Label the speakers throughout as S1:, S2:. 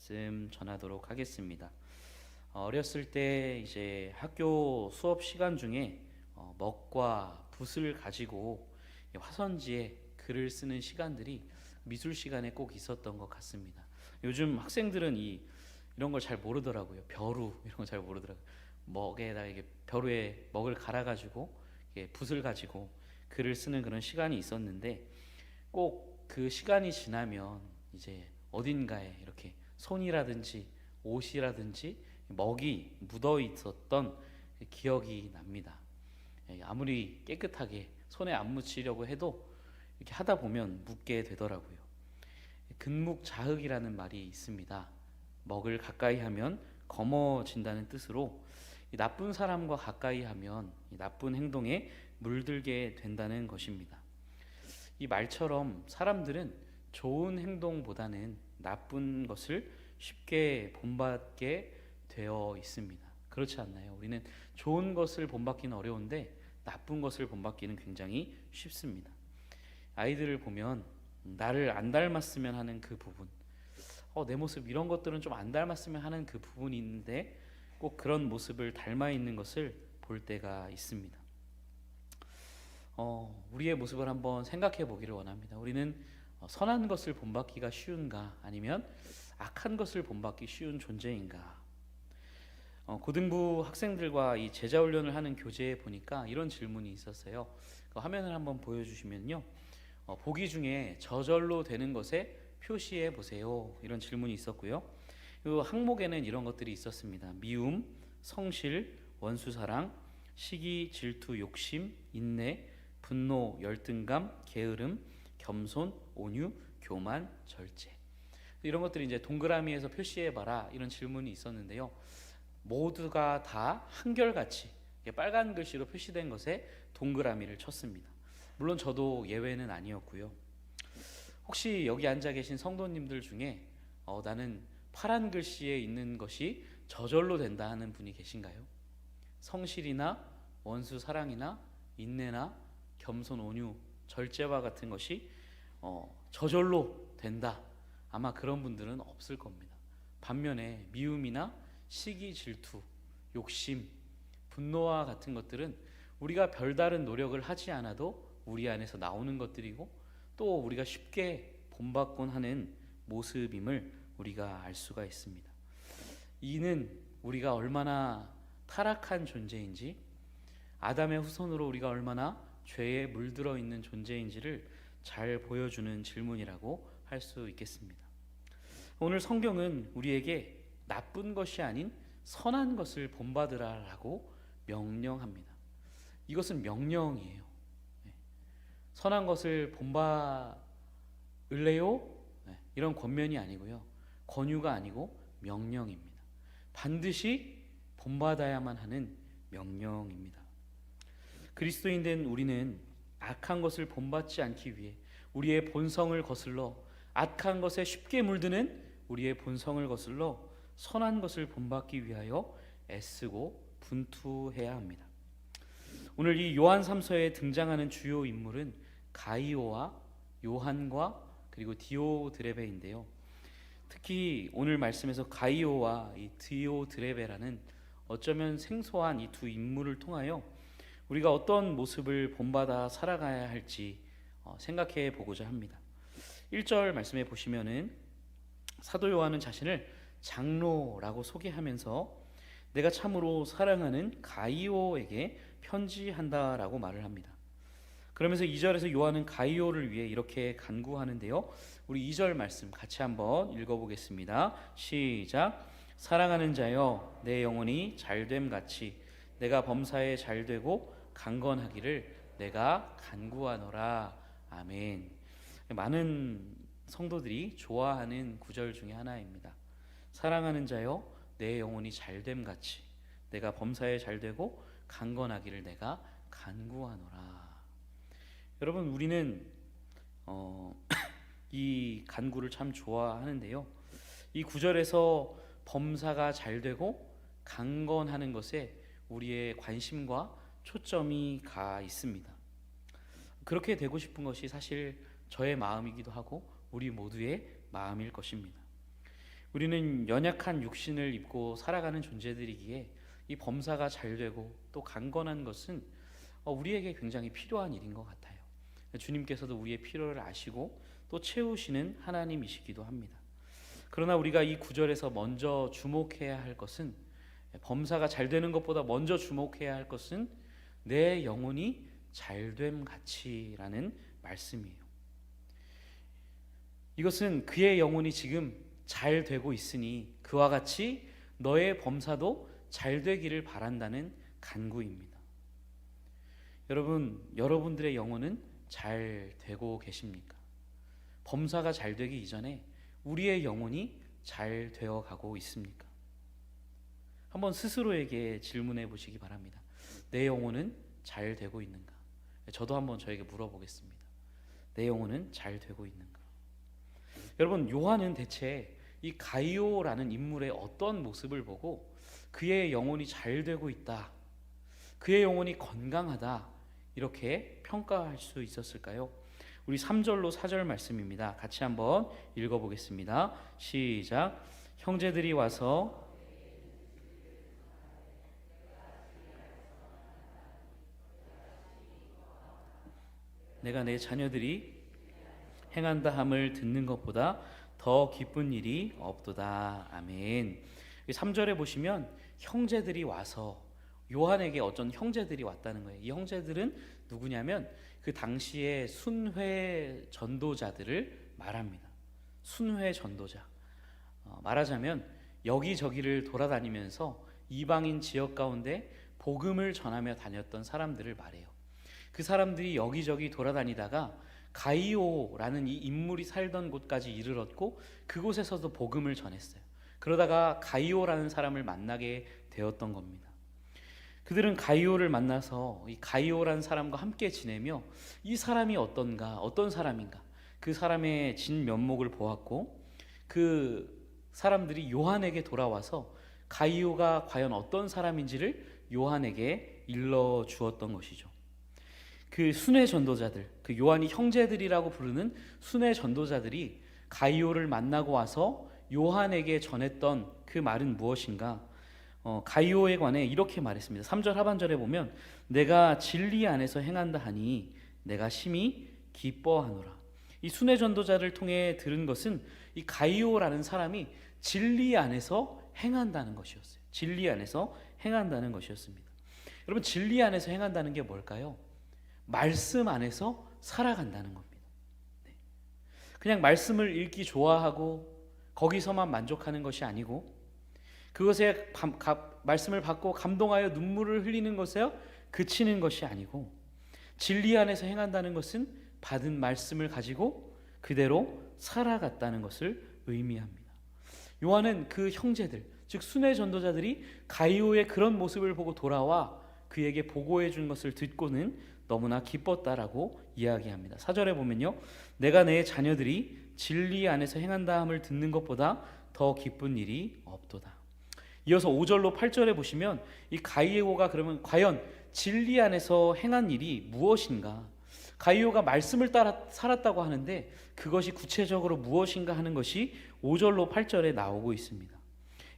S1: 말씀 전하도록 하겠습니다. 어렸을 때 이제 학교 수업 시간 중에 먹과 붓을 가지고 화선지에 글을 쓰는 시간들이 미술 시간에 꼭 있었던 것 같습니다. 요즘 학생들은 이런 걸 잘 모르더라고요. 벼루 이런 거 잘 모르더라고요. 먹에다 이게 벼루에 먹을 갈아가지고 붓을 가지고 글을 쓰는 그런 시간이 있었는데 꼭 그 시간이 지나면 이제 어딘가에 이렇게 손이라든지 옷이라든지 먹이 묻어 있었던 기억이 납니다. 아무리 깨끗하게 손에 안 묻히려고 해도 이렇게 하다 보면 묻게 되더라고요. 근묵자흑이라는 말이 있습니다. 먹을 가까이 하면 검어진다는 뜻으로 나쁜 사람과 가까이 하면 나쁜 행동에 물들게 된다는 것입니다. 이 말처럼 사람들은 좋은 행동보다는 나쁜 것을 쉽게 본받게 되어 있습니다. 그렇지 않나요? 우리는 좋은 것을 본받기는 어려운데 나쁜 것을 본받기는 굉장히 쉽습니다. 아이들을 보면 나를 안 닮았으면 하는 그 부분, 내 모습 이런 것들은 좀 안 닮았으면 하는 그 부분이 있는데 꼭 그런 모습을 닮아 있는 것을 볼 때가 있습니다. 우리의 모습을 한번 생각해 보기를 원합니다. 우리는 선한 것을 본받기가 쉬운가, 아니면 악한 것을 본받기 쉬운 존재인가? 고등부 학생들과 이 제자 훈련을 하는 교재에 보니까 이런 질문이 있었어요. 그 화면을 한번 보여주시면요, 보기 중에 저절로 되는 것에 표시해 보세요. 이런 질문이 있었고요. 이 항목에는 이런 것들이 있었습니다. 미움, 성실, 원수사랑, 시기, 질투, 욕심, 인내, 분노, 열등감, 게으름, 겸손, 온유, 교만, 절제. 이런 것들이 이제 동그라미에서 표시해봐라 이런 질문이 있었는데요. 모두가 다 한결같이 빨간 글씨로 표시된 것에 동그라미를 쳤습니다. 물론 저도 예외는 아니었고요. 혹시 여기 앉아 계신 성도님들 중에 나는 파란 글씨에 있는 것이 저절로 된다 하는 분이 계신가요? 성실이나 원수 사랑이나 인내나 겸손, 온유, 절제와 같은 것이 저절로 된다. 아마 그런 분들은 없을 겁니다. 반면에 미움이나 시기, 질투, 욕심, 분노와 같은 것들은 우리가 별다른 노력을 하지 않아도 우리 안에서 나오는 것들이고 또 우리가 쉽게 본받곤 하는 모습임을 우리가 알 수가 있습니다. 이는 우리가 얼마나 타락한 존재인지, 아담의 후손으로 우리가 얼마나 죄에 물들어 있는 존재인지를 잘 보여주는 질문이라고 할 수 있겠습니다. 오늘 성경은 우리에게 나쁜 것이 아닌 선한 것을 본받으라라고 명령합니다. 이것은 명령이에요. 선한 것을 본받을래요? 이런 권면이 아니고요, 권유가 아니고 명령입니다. 반드시 본받아야만 하는 명령입니다. 그리스도인 된 우리는 악한 것을 본받지 않기 위해 우리의 본성을 거슬러 악한 것에 쉽게 물드는 우리의 본성을 거슬러 선한 것을 본받기 위하여 애쓰고 분투해야 합니다. 오늘 이 요한 3서에 등장하는 주요 인물은 가이오와 요한과 그리고 디오드레베인데요. 특히 오늘 말씀에서 가이오와 이 디오드레베라는 어쩌면 생소한 이 두 인물을 통하여 우리가 어떤 모습을 본받아 살아가야 할지 생각해 보고자 합니다. 1절 말씀에 보시면은 사도 요한은 자신을 장로라고 소개하면서 내가 참으로 사랑하는 가이오에게 편지한다라고 말을 합니다. 그러면서 2절에서 요한은 가이오를 위해 이렇게 간구하는데요. 우리 2절 말씀 같이 한번 읽어보겠습니다. 시작. 사랑하는 자여, 내 영혼이 잘됨 같이 내가 범사에 잘되고 강건하기를 내가 간구하노라. 아멘. 많은 성도들이 좋아하는 구절 중에 하나입니다. 사랑하는 자여, 내 영혼이 잘됨 같이 내가 범사에 잘되고 강건하기를 내가 간구하노라. 여러분, 우리는 이 간구를 참 좋아하는데요, 이 구절에서 범사가 잘되고 강건하는 것에 우리의 관심과 초점이 가 있습니다. 그렇게 되고 싶은 것이 사실 저의 마음이기도 하고 우리 모두의 마음일 것입니다. 우리는 연약한 육신을 입고 살아가는 존재들이기에 이 범사가 잘 되고 또 강건한 것은 우리에게 굉장히 필요한 일인 것 같아요. 주님께서도 우리의 필요를 아시고 또 채우시는 하나님이시기도 합니다. 그러나 우리가 이 구절에서 먼저 주목해야 할 것은, 범사가 잘 되는 것보다 먼저 주목해야 할 것은 내 영혼이 잘됨 같이라는 말씀이에요. 이것은 그의 영혼이 지금 잘 되고 있으니 그와 같이 너의 범사도 잘 되기를 바란다는 간구입니다. 여러분들의 영혼은 잘 되고 계십니까? 범사가 잘 되기 이전에 우리의 영혼이 잘 되어 가고 있습니까? 한번 스스로에게 질문해 보시기 바랍니다. 내 영혼은 잘 되고 있는가? 저도 한번 저에게 물어보겠습니다. 내 영혼은 잘 되고 있는가? 여러분, 요한은 대체 이 가이오라는 인물의 어떤 모습을 보고 그의 영혼이 잘 되고 있다, 그의 영혼이 건강하다, 이렇게 평가할 수 있었을까요? 우리 3절로 4절 말씀입니다. 같이 한번 읽어보겠습니다. 시작. 형제들이 와서 내가 내 자녀들이 행한다 함을 듣는 것보다 더 기쁜 일이 없도다. 아멘. 3절에 보시면 형제들이 와서, 요한에게 어떤 형제들이 왔다는 거예요. 이 형제들은 누구냐면 그 당시에 순회 전도자들을 말합니다. 순회 전도자. 말하자면 여기저기를 돌아다니면서 이방인 지역 가운데 복음을 전하며 다녔던 사람들을 말해요. 그 사람들이 여기저기 돌아다니다가 가이오라는 이 인물이 살던 곳까지 이르렀고 그곳에서도 복음을 전했어요. 그러다가 가이오라는 사람을 만나게 되었던 겁니다. 그들은 가이오를 만나서 이 가이오라는 사람과 함께 지내며 이 사람이 어떤가, 어떤 사람인가, 그 사람의 진면목을 보았고 그 사람들이 요한에게 돌아와서 가이오가 과연 어떤 사람인지를 요한에게 일러 주었던 것이죠. 그 순회 전도자들, 그 요한이 형제들이라고 부르는 순회 전도자들이 가이오를 만나고 와서 요한에게 전했던 그 말은 무엇인가? 가이오에 관해 이렇게 말했습니다. 3절 하반절에 보면 내가 진리 안에서 행한다 하니 내가 심히 기뻐하노라. 이 순회 전도자를 통해 들은 것은 이 가이오라는 사람이 진리 안에서 행한다는 것이었어요. 진리 안에서 행한다는 것이었습니다. 여러분, 진리 안에서 행한다는 게 뭘까요? 말씀 안에서 살아간다는 겁니다. 그냥 말씀을 읽기 좋아하고 거기서만 만족하는 것이 아니고 그것에 말씀을 받고 감동하여 눈물을 흘리는 것에 그치는 것이 아니고 진리 안에서 행한다는 것은 받은 말씀을 가지고 그대로 살아갔다는 것을 의미합니다. 요한은 그 형제들, 즉 순회 전도자들이 가이오의 그런 모습을 보고 돌아와 그에게 보고해 준 것을 듣고는 너무나 기뻤다라고 이야기합니다. 4절에 보면요, 내가 내 자녀들이 진리 안에서 행한다 함을 듣는 것보다 더 기쁜 일이 없도다. 이어서 5절로 8절에 보시면 이 가이오가 그러면 과연 진리 안에서 행한 일이 무엇인가? 가이오가 말씀을 따라 살았다고 하는데 그것이 구체적으로 무엇인가 하는 것이 5절로 8절에 나오고 있습니다.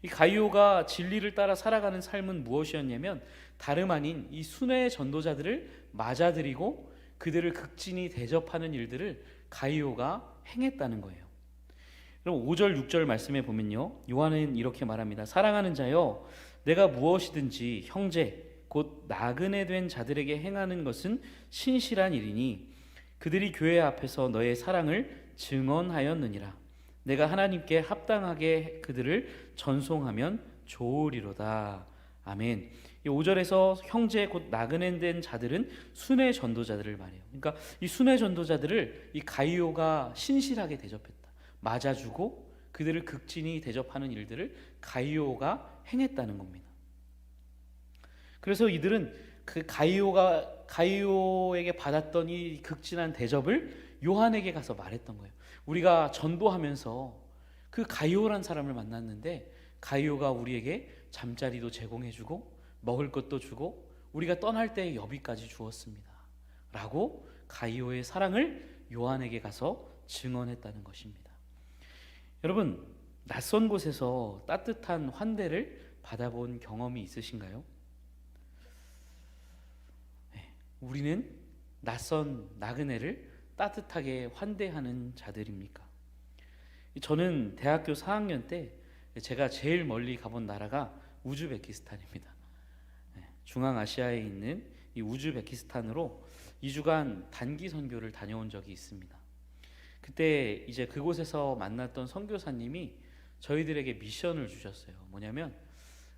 S1: 이 가이오가 진리를 따라 살아가는 삶은 무엇이었냐면 다름 아닌 이 순회 전도자들을 맞아들이고 그들을 극진히 대접하는 일들을 가이오가 행했다는 거예요. 그럼 5절 6절 말씀에 보면요, 요한은 이렇게 말합니다. 사랑하는 자여, 내가 무엇이든지 형제 곧 나그네 된 자들에게 행하는 것은 신실한 일이니 그들이 교회 앞에서 너의 사랑을 증언하였느니라. 내가 하나님께 합당하게 그들을 전송하면 좋으리로다. 아멘. 이 5절에서 형제 곧 나그네 된 자들은 순회 전도자들을 말해요. 그러니까 이 순회 전도자들을 이 가이오가 신실하게 대접했다, 맞아주고 그들을 극진히 대접하는 일들을 가이오가 행했다는 겁니다. 그래서 이들은 그 가이오에게 받았던 이 극진한 대접을 요한에게 가서 말했던 거예요. 우리가 전도하면서 그 가이오란 사람을 만났는데 가이오가 우리에게 잠자리도 제공해주고 먹을 것도 주고 우리가 떠날 때의 여비까지 주었습니다 라고 가이오의 사랑을 요한에게 가서 증언했다는 것입니다. 여러분, 낯선 곳에서 따뜻한 환대를 받아본 경험이 있으신가요? 우리는 낯선 나그네를 따뜻하게 환대하는 자들입니까? 저는 대학교 4학년 때 제가 제일 멀리 가본 나라가 우즈베키스탄입니다. 중앙아시아에 있는 이 우즈베키스탄으로 2주간 단기 선교를 다녀온 적이 있습니다. 그때 이제 그곳에서 만났던 선교사님이 저희들에게 미션을 주셨어요. 뭐냐면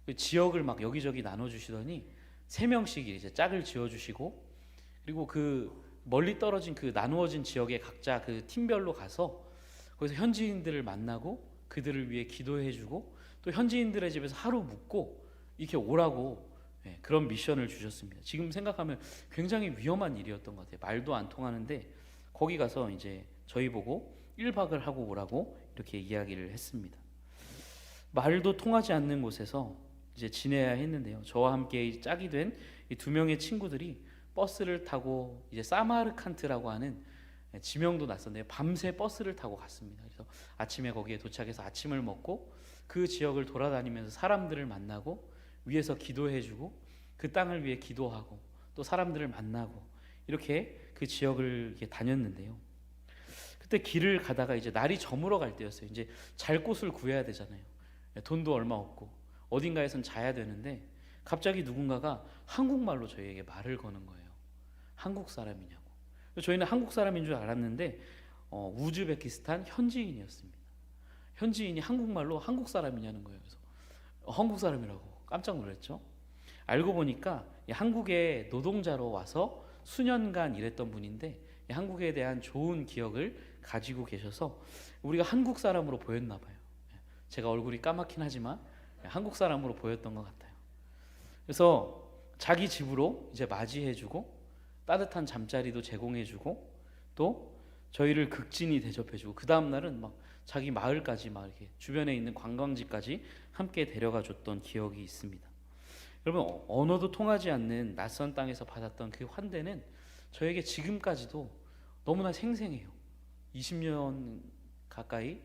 S1: 그 지역을 막 여기저기 나눠주시더니 3명씩 이제 짝을 지어주시고, 그리고 그 멀리 떨어진 그 나누어진 지역에 각자 그 팀별로 가서 거기서 현지인들을 만나고 그들을 위해 기도해주고 또 현지인들의 집에서 하루 묵고 이렇게 오라고 그런 미션을 주셨습니다. 지금 생각하면 굉장히 위험한 일이었던 것 같아요. 말도 안 통하는데 거기 가서 이제 저희 보고 1박을 하고 오라고 이렇게 이야기를 했습니다. 말도 통하지 않는 곳에서 이제 지내야 했는데요. 저와 함께 짝이 된 이 2명의 친구들이 버스를 타고 이제 사마르칸트라고 하는 지명도 낯선데요. 밤새 버스를 타고 갔습니다. 그래서 아침에 거기에 도착해서 아침을 먹고 그 지역을 돌아다니면서 사람들을 만나고 위에서 기도해주고 그 땅을 위해 기도하고 또 사람들을 만나고 이렇게 그 지역을 이렇게 다녔는데요. 그때 길을 가다가 이제 날이 저물어 갈 때였어요. 이제 잘 곳을 구해야 되잖아요. 돈도 얼마 없고 어딘가에선 자야 되는데 갑자기 누군가가 한국말로 저희에게 말을 거는 거예요. 한국 사람이냐고. 저희는 한국 사람인 줄 알았는데 우즈베키스탄 현지인이었습니다. 현지인이 한국말로 한국 사람이냐는 거예요. 그래서 한국 사람이라고 깜짝 놀랐죠. 알고 보니까 한국에 노동자로 와서 수년간 일했던 분인데 한국에 대한 좋은 기억을 가지고 계셔서 우리가 한국 사람으로 보였나 봐요. 제가 얼굴이 까맣긴 하지만 한국 사람으로 보였던 것 같아요. 그래서 자기 집으로 이제 맞이해주고 따뜻한 잠자리도 제공해주고 또 저희를 극진히 대접해주고 그 다음 날은 막 자기 마을까지 막 이렇게 주변에 있는 관광지까지 함께 데려가줬던 기억이 있습니다. 여러분, 언어도 통하지 않는 낯선 땅에서 받았던 그 환대는 저에게 지금까지도 너무나 생생해요. 20년 가까이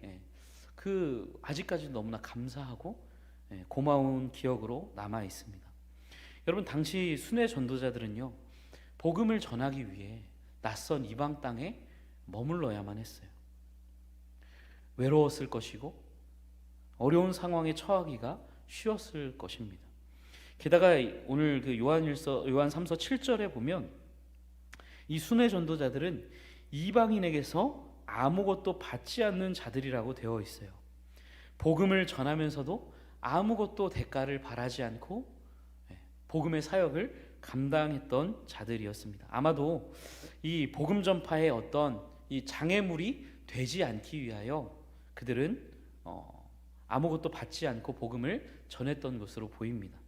S1: 그 아직까지도 너무나 감사하고 고마운 기억으로 남아 있습니다. 여러분, 당시 순회 전도자들은요 복음을 전하기 위해 낯선 이방 땅에 머물러야만 했어요. 외로웠을 것이고 어려운 상황에 처하기가 쉬웠을 것입니다. 게다가 오늘 그 요한 3서 7절에 보면 이 순회 전도자들은 이방인에게서 아무것도 받지 않는 자들이라고 되어 있어요. 복음을 전하면서도 아무것도 대가를 바라지 않고 복음의 사역을 감당했던 자들이었습니다. 아마도 이 복음 전파의 어떤 이 장애물이 되지 않기 위하여 그들은 아무것도 받지 않고 복음을 전했던 것으로 보입니다.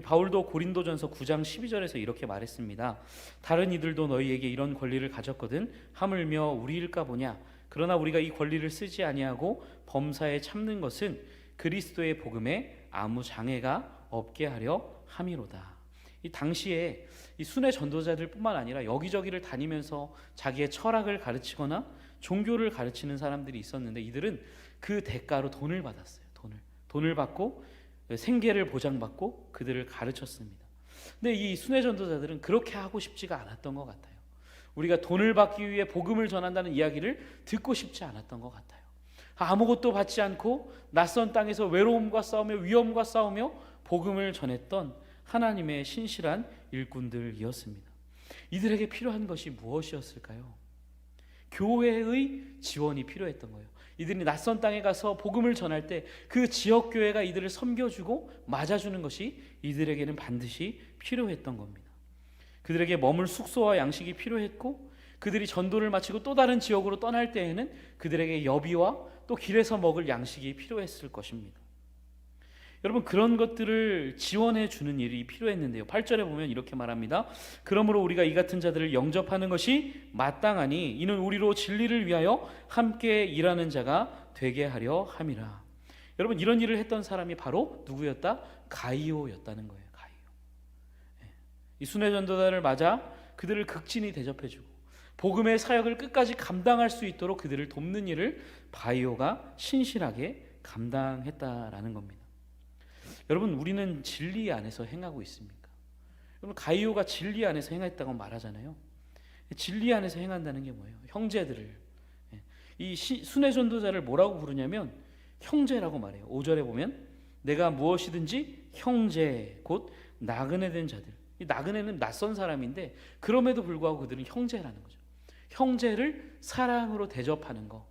S1: 바울도 고린도전서 9장 12절에서 이렇게 말했습니다. 다른 이들도 너희에게 이런 권리를 가졌거든 하물며 우리일까 보냐. 그러나 우리가 이 권리를 쓰지 아니하고 범사에 참는 것은 그리스도의 복음에 아무 장애가 없게 하려 함이로다. 이 당시에 이 순회 전도자들뿐만 아니라 여기저기를 다니면서 자기의 철학을 가르치거나 종교를 가르치는 사람들이 있었는데 이들은 그 대가로 돈을 받았어요. 돈을 받고 생계를 보장받고 그들을 가르쳤습니다. 근데 이 순회 전도자들은 그렇게 하고 싶지가 않았던 것 같아요. 우리가 돈을 받기 위해 복음을 전한다는 이야기를 듣고 싶지 않았던 것 같아요. 아무것도 받지 않고 낯선 땅에서 외로움과 싸우며 위험과 싸우며 복음을 전했던 하나님의 신실한 일꾼들이었습니다. 이들에게 필요한 것이 무엇이었을까요? 교회의 지원이 필요했던 거예요. 이들이 낯선 땅에 가서 복음을 전할 때 그 지역 교회가 이들을 섬겨주고 맞아주는 것이 이들에게는 반드시 필요했던 겁니다. 그들에게 머물 숙소와 양식이 필요했고 그들이 전도를 마치고 또 다른 지역으로 떠날 때에는 그들에게 여비와 또 길에서 먹을 양식이 필요했을 것입니다. 여러분, 그런 것들을 지원해 주는 일이 필요했는데요. 8절에 보면 이렇게 말합니다. 그러므로 우리가 이 같은 자들을 영접하는 것이 마땅하니 이는 우리로 진리를 위하여 함께 일하는 자가 되게 하려 함이라. 여러분, 이런 일을 했던 사람이 바로 누구였다? 가이오였다는 거예요. 가이오. 이 순회 전도자를 맞아 그들을 극진히 대접해 주고 복음의 사역을 끝까지 감당할 수 있도록 그들을 돕는 일을 가이오가 신실하게 감당했다라는 겁니다. 여러분, 우리는 진리 안에서 행하고 있습니까? 여러분, 가이오가 진리 안에서 행했다고 말하잖아요. 진리 안에서 행한다는 게 뭐예요? 형제들을, 이 순회 전도자를 뭐라고 부르냐면 형제라고 말해요. 5절에 보면 내가 무엇이든지 형제 곧 나그네 된 자들. 이 나그네는 낯선 사람인데 그럼에도 불구하고 그들은 형제라는 거죠. 형제를 사랑으로 대접하는 거,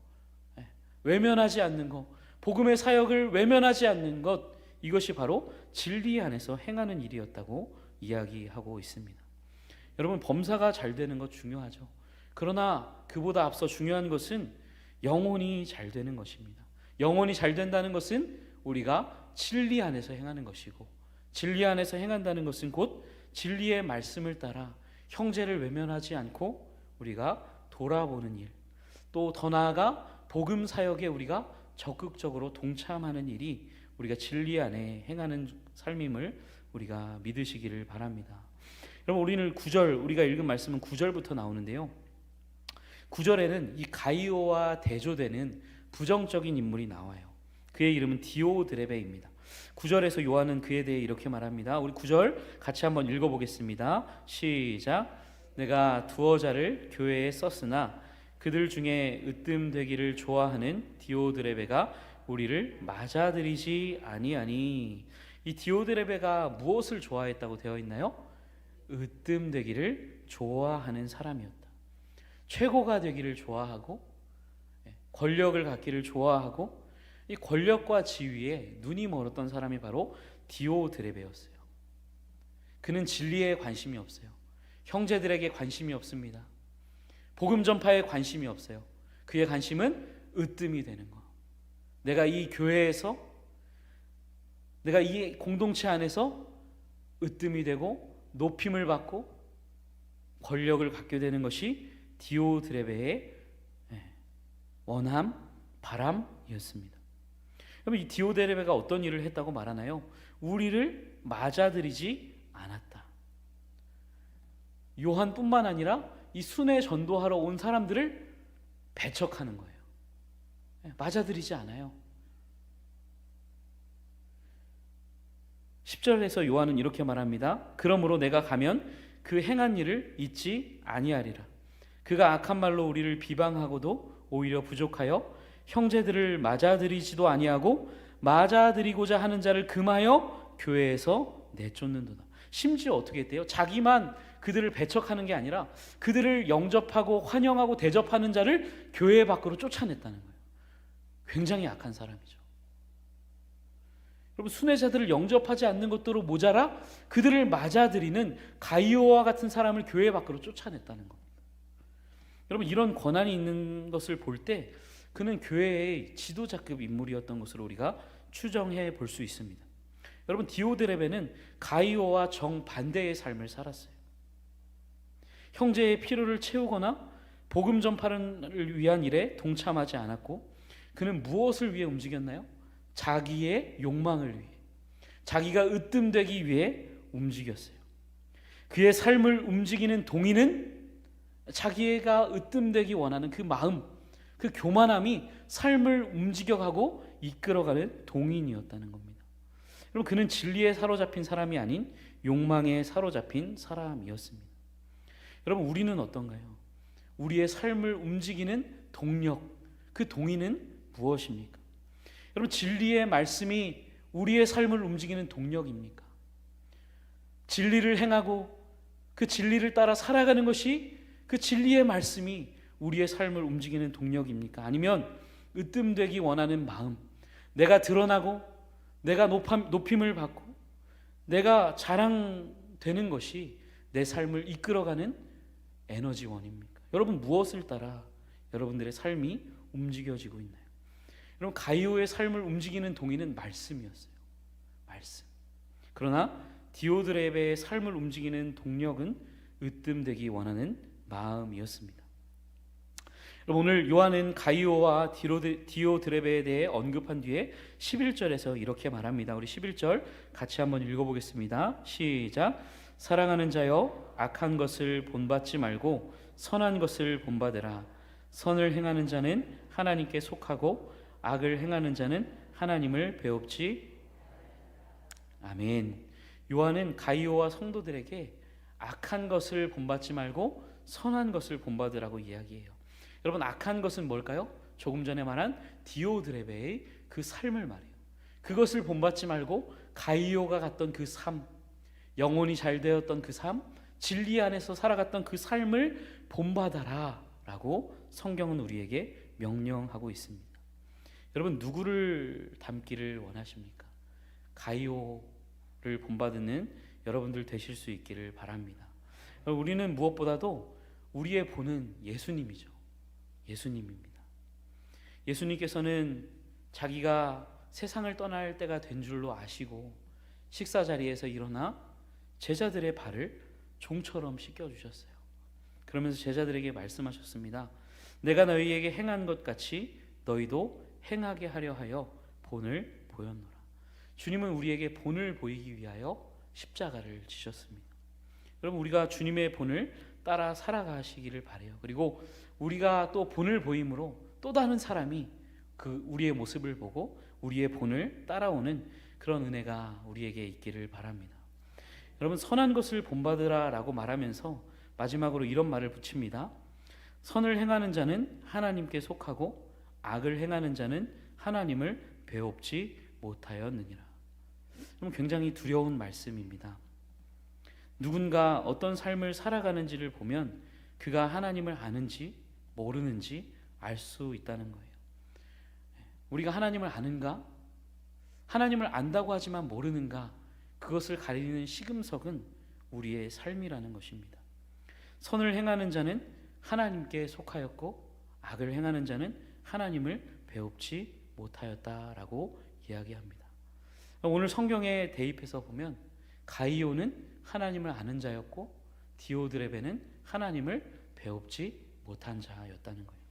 S1: 외면하지 않는 거, 복음의 사역을 외면하지 않는 것, 이것이 바로 진리 안에서 행하는 일이었다고 이야기하고 있습니다. 여러분, 범사가 잘 되는 것 중요하죠. 그러나 그보다 앞서 중요한 것은 영혼이 잘 되는 것입니다. 영혼이 잘 된다는 것은 우리가 진리 안에서 행하는 것이고, 진리 안에서 행한다는 것은 곧 진리의 말씀을 따라 형제를 외면하지 않고 우리가 돌아보는 일, 또 더 나아가 복음 사역에 우리가 적극적으로 동참하는 일이 우리가 진리 안에 행하는 삶임을 우리가 믿으시기를 바랍니다. 여러분, 우리는 9절, 우리가 읽은 말씀은 9절부터 나오는데요. 9절에는 이 가이오와 대조되는 부정적인 인물이 나와요. 그의 이름은 디오드레베입니다. 9절에서 요한은 그에 대해 이렇게 말합니다. 우리 9절 같이 한번 읽어보겠습니다. 시작. 내가 두어 자를 교회에 썼으나 그들 중에 으뜸되기를 좋아하는 디오드레베가 우리를 맞아들이지 아니하니. 이 디오드레베가 무엇을 좋아했다고 되어 있나요? 으뜸되기를 좋아하는 사람이었다. 최고가 되기를 좋아하고, 권력을 갖기를 좋아하고, 이 권력과 지위에 눈이 멀었던 사람이 바로 디오드레베였어요. 그는 진리에 관심이 없어요. 형제들에게 관심이 없습니다. 복음 전파에 관심이 없어요. 그의 관심은 으뜸이 되는 거. 내가 이 교회에서, 내가 이 공동체 안에서 으뜸이 되고 높임을 받고 권력을 갖게 되는 것이 디오드레베의 원함, 바람이었습니다. 그럼 이 디오드레베가 어떤 일을 했다고 말하나요? 우리를 맞아들이지 않았다. 요한뿐만 아니라 이 순회 전도하러 온 사람들을 배척하는 거예요. 맞아들이지 않아요. 10절에서 요한은 이렇게 말합니다. 그러므로 내가 가면 그 행한 일을 잊지 아니하리라. 그가 악한 말로 우리를 비방하고도 오히려 부족하여 형제들을 맞아들이지도 아니하고 맞아들이고자 하는 자를 금하여 교회에서 내쫓는도다. 심지어 어떻게 했대요? 자기만 그들을 배척하는 게 아니라 그들을 영접하고 환영하고 대접하는 자를 교회 밖으로 쫓아냈다는 거예요. 굉장히 악한 사람이죠. 여러분, 순회자들을 영접하지 않는 것도 모자라 그들을 맞아들이는 가이오와 같은 사람을 교회 밖으로 쫓아냈다는 겁니다. 여러분, 이런 권한이 있는 것을 볼 때 그는 교회의 지도자급 인물이었던 것으로 우리가 추정해 볼 수 있습니다. 여러분, 디오드레베는 가이오와 정반대의 삶을 살았어요. 형제의 필요를 채우거나 복음 전파를 위한 일에 동참하지 않았고, 그는 무엇을 위해 움직였나요? 자기의 욕망을 위해, 자기가 으뜸되기 위해 움직였어요. 그의 삶을 움직이는 동의는 자기가 으뜸되기 원하는 그 마음, 그 교만함이 삶을 움직여가고 이끌어가는 동인이었다는 겁니다. 여러분, 그는 진리에 사로잡힌 사람이 아닌 욕망에 사로잡힌 사람이었습니다. 여러분, 우리는 어떤가요? 우리의 삶을 움직이는 동력, 그 동의는 무엇입니까? 여러분, 진리의 말씀이 우리의 삶을 움직이는 동력입니까? 진리를 행하고 그 진리를 따라 살아가는 것이, 그 진리의 말씀이 우리의 삶을 움직이는 동력입니까? 아니면 으뜸되기 원하는 마음, 내가 드러나고 내가 높임을 받고 내가 자랑되는 것이 내 삶을 이끌어가는 에너지원입니까? 여러분, 무엇을 따라 여러분들의 삶이 움직여지고 있나요? 여러분, 가이오의 삶을 움직이는 동의는 말씀이었어요. 말씀. 그러나 디오드레베의 삶을 움직이는 동력은 으뜸되기 원하는 마음이었습니다. 여러분, 오늘 요한은 가이오와 디오드레베에 대해 언급한 뒤에 11절에서 이렇게 말합니다. 우리 11절 같이 한번 읽어보겠습니다. 시작. 사랑하는 자여, 악한 것을 본받지 말고 선한 것을 본받으라. 선을 행하는 자는 하나님께 속하고 악을 행하는 자는 하나님을 배웁지. 아멘. 요한은 가이오와 성도들에게 악한 것을 본받지 말고 선한 것을 본받으라고 이야기해요. 여러분, 악한 것은 뭘까요? 조금 전에 말한 디오드레베의 그 삶을 말해요. 그것을 본받지 말고 가이오가 갔던 그 삶, 영혼이 잘 되었던 그 삶, 진리 안에서 살아갔던 그 삶을 본받아라 라고 성경은 우리에게 명령하고 있습니다. 여러분, 누구를 닮기를 원하십니까? 가이오를 본받는 여러분들 되실 수 있기를 바랍니다. 우리는 무엇보다도 우리의 본은 예수님이죠. 예수님입니다. 예수님께서는 자기가 세상을 떠날 때가 된 줄로 아시고 식사 자리에서 일어나 제자들의 발을 종처럼 씻겨주셨어요. 그러면서 제자들에게 말씀하셨습니다. 내가 너희에게 행한 것 같이 너희도 행하게 하려 하여 본을 보였노라. 주님은 우리에게 본을 보이기 위하여 십자가를 지셨습니다. 여러분, 우리가 주님의 본을 따라 살아가시기를 바라요. 그리고 우리가 또 본을 보임으로 또 다른 사람이 그 우리의 모습을 보고 우리의 본을 따라오는 그런 은혜가 우리에게 있기를 바랍니다. 여러분, 선한 것을 본받으라 라고 말하면서 마지막으로 이런 말을 붙입니다. 선을 행하는 자는 하나님께 속하고 악을 행하는 자는 하나님을 배웁지 못하였느니라. 굉장히 두려운 말씀입니다. 누군가 어떤 삶을 살아가는지를 보면 그가 하나님을 아는지 모르는지 알 수 있다는 거예요. 우리가 하나님을 아는가? 하나님을 안다고 하지만 모르는가? 그것을 가리는 시금석은 우리의 삶이라는 것입니다. 선을 행하는 자는 하나님께 속하였고 악을 행하는 자는 하나님을 배웁지 못하였다라고 이야기합니다. 오늘 성경에 대입해서 보면 가이오는 하나님을 아는 자였고 디오드레베는 하나님을 배웁지 못한 자였다는 거예요.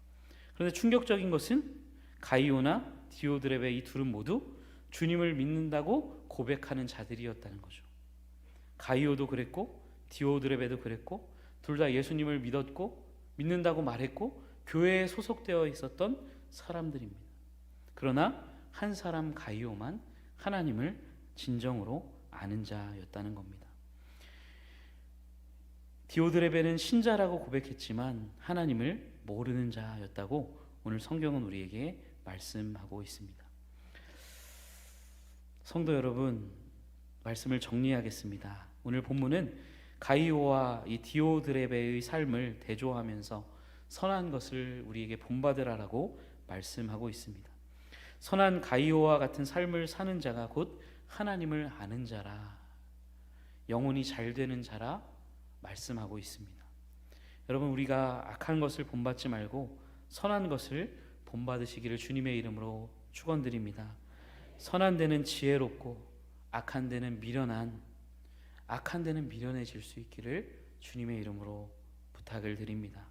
S1: 그런데 충격적인 것은 가이오나 디오드레베 이 둘은 모두 주님을 믿는다고 고백하는 자들이었다는 거죠. 가이오도 그랬고 디오드레베도 그랬고 둘 다 예수님을 믿었고 믿는다고 말했고 교회에 소속되어 있었던 사람들입니다. 그러나 한 사람 가이오만 하나님을 진정으로 아는 자였다는 겁니다. 디오드레베는 신자라고 고백했지만 하나님을 모르는 자였다고 오늘 성경은 우리에게 말씀하고 있습니다. 성도 여러분, 말씀을 정리하겠습니다. 오늘 본문은 가이오와 이 디오드레베의 삶을 대조하면서 선한 것을 우리에게 본받으라라고 말씀하고 있습니다. 선한 가이오와 같은 삶을 사는 자가 곧 하나님을 아는 자라, 영혼이 잘 되는 자라 말씀하고 있습니다. 여러분, 우리가 악한 것을 본받지 말고 선한 것을 본받으시기를 주님의 이름으로 축원드립니다. 선한 데는 지혜롭고 악한 데는 미련한, 악한 데는 미련해질 수 있기를 주님의 이름으로 부탁을 드립니다.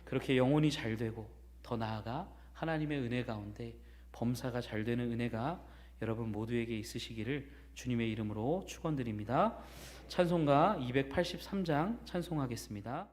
S1: 그렇게 영혼이 잘 되고 더 나아가 하나님의 은혜 가운데 범사가 잘 되는 은혜가 여러분 모두에게 있으시기를 주님의 이름으로 축원드립니다. 찬송가 283장 찬송하겠습니다.